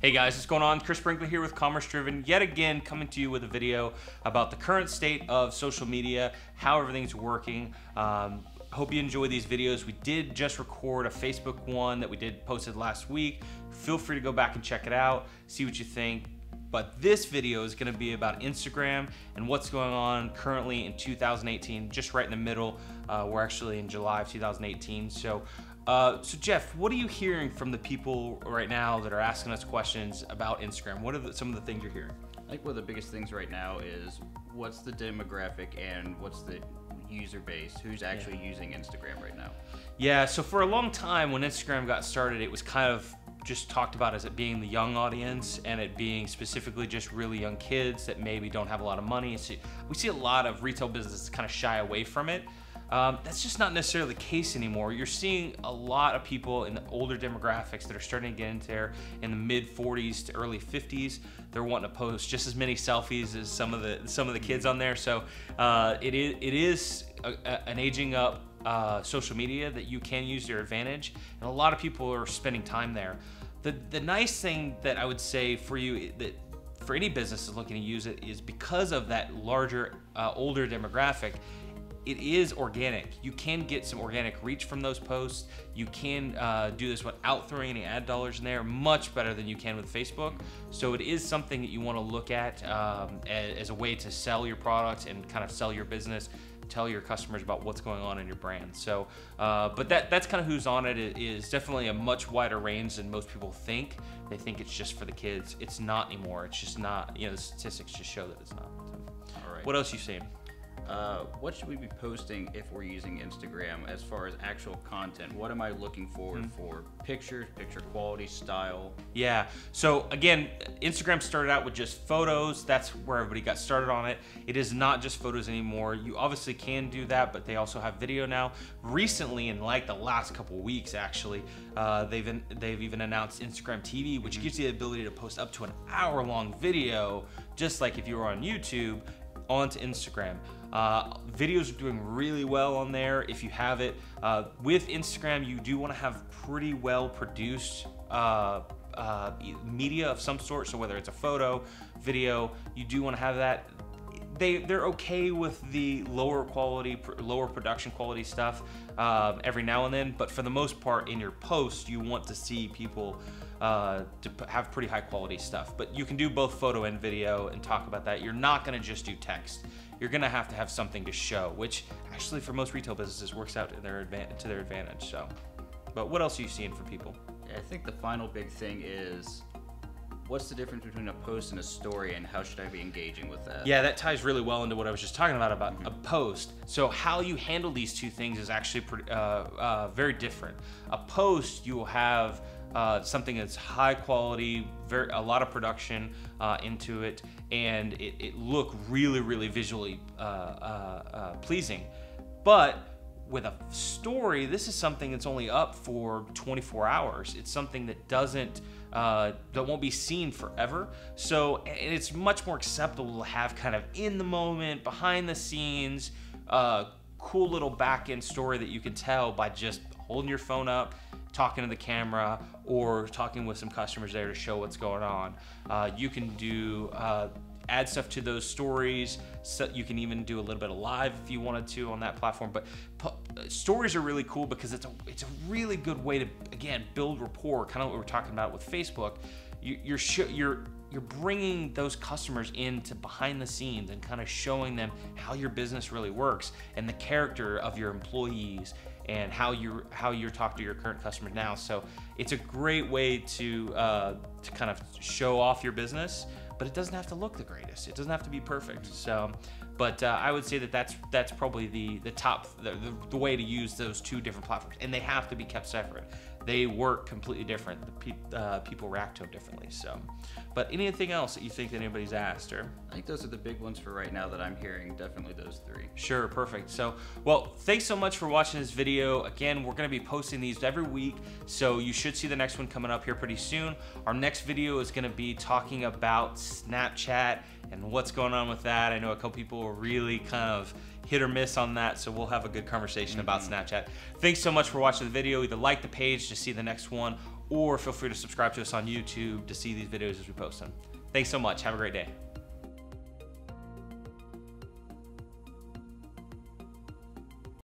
Hey guys, what's going on? Chris Brinkley here with Commerce Driven, yet again coming to you with a video about the current state of social media, how everything's working. Hope you enjoy these videos. We did just record a Facebook one that we posted last week. Feel free to go back and check it out, see what you think. But this video is gonna be about Instagram and what's going on currently in 2018, just right in the middle. We're actually in July of 2018. So Jeff, what are you hearing from the people right now that are asking us questions about Instagram? What are some of the things you're hearing? I think one of the biggest things right now is what's the demographic and what's the user base, who's actually using Instagram right now? Yeah, so for a long time when Instagram got started, it was kind of just talked about as it being the young audience and it being specifically just really young kids that maybe don't have a lot of money. So we see a lot of retail businesses kind of shy away from it. That's just not necessarily the case anymore. You're seeing a lot of people in the older demographics that are starting to get into there in the mid 40s to early 50s. They're wanting to post just as many selfies as some of the kids on there. So it is an aging up social media that you can use to your advantage, and a lot of people are spending time there. The nice thing that I would say for you that for any business that's looking to use it is because of that larger older demographic. It is organic. You can get some organic reach from those posts. You can do this without throwing any ad dollars in there, much better than you can with Facebook. So it is something that you want to look at as a way to sell your products and kind of sell your business, tell your customers about what's going on in your brand. So, but that's kind of who's on it. It is definitely a much wider range than most people think. They think it's just for the kids. It's not anymore. It's just not. You know, the statistics just show that it's not. So, all right. What else you seeing? What should we be posting if we're using Instagram as far as actual content? What am I looking for pictures, picture quality, style? Yeah, so again, Instagram started out with just photos. That's where everybody got started on it. It is not just photos anymore. You obviously can do that, but they also have video now. Recently, in like the last couple weeks actually, they've even announced Instagram TV, which gives you the ability to post up to an hour-long video, just like if you were on YouTube, onto Instagram. Videos are doing really well on there if you have it. With Instagram, you do want to have pretty well produced media of some sort. So whether it's a photo, video, you do want to have that. They're okay with the lower quality, lower production quality stuff every now and then, but for the most part in your posts, you want to see people to have pretty high quality stuff. But you can do both photo and video and talk about that. You're not gonna just do text. You're gonna have to have something to show, which actually for most retail businesses works out to their advantage. So, but what else are you seeing for people? Yeah, I think the final big thing is, what's the difference between a post and a story, and how should I be engaging with that? Yeah, that ties really well into what I was just talking about a post. So how you handle these two things is actually very different. A post, you will have something that's high quality, a lot of production into it, and it look really visually pleasing. But with a story, this is something that's only up for 24 hours. It's something that that won't be seen forever. So, and it's much more acceptable to have kind of in the moment, behind the scenes, cool little back end story that you can tell by just holding your phone up, talking to the camera, or talking with some customers there to show what's going on. You can do add stuff to those stories. So you can even do a little bit of live if you wanted to on that platform. But stories are really cool because it's a really good way to, again, build rapport. Kind of what we're talking about with Facebook. You're bringing those customers into behind the scenes and kind of showing them how your business really works and the character of your employees and how you're talking to your current customers now. So it's a great way to kind of show off your business, but it doesn't have to look the greatest. It doesn't have to be perfect. So, but I would say that that's probably the way to use those two different platforms, and they have to be kept separate. They work completely different. People react to them differently. So, but anything else that you think that anybody's asked, or? I think those are the big ones for right now that I'm hearing. Definitely those three. Sure, perfect. So, well, thanks so much for watching this video. Again, we're going to be posting these every week, so you should see the next one coming up here pretty soon. Our next video is going to be talking about Snapchat and what's going on with that. I know a couple people are really kind of hit or miss on that, so we'll have a good conversation about Snapchat. Thanks so much for watching the video. Either like the page to see the next one, or feel free to subscribe to us on YouTube to see these videos as we post them. Thanks so much. Have a great day.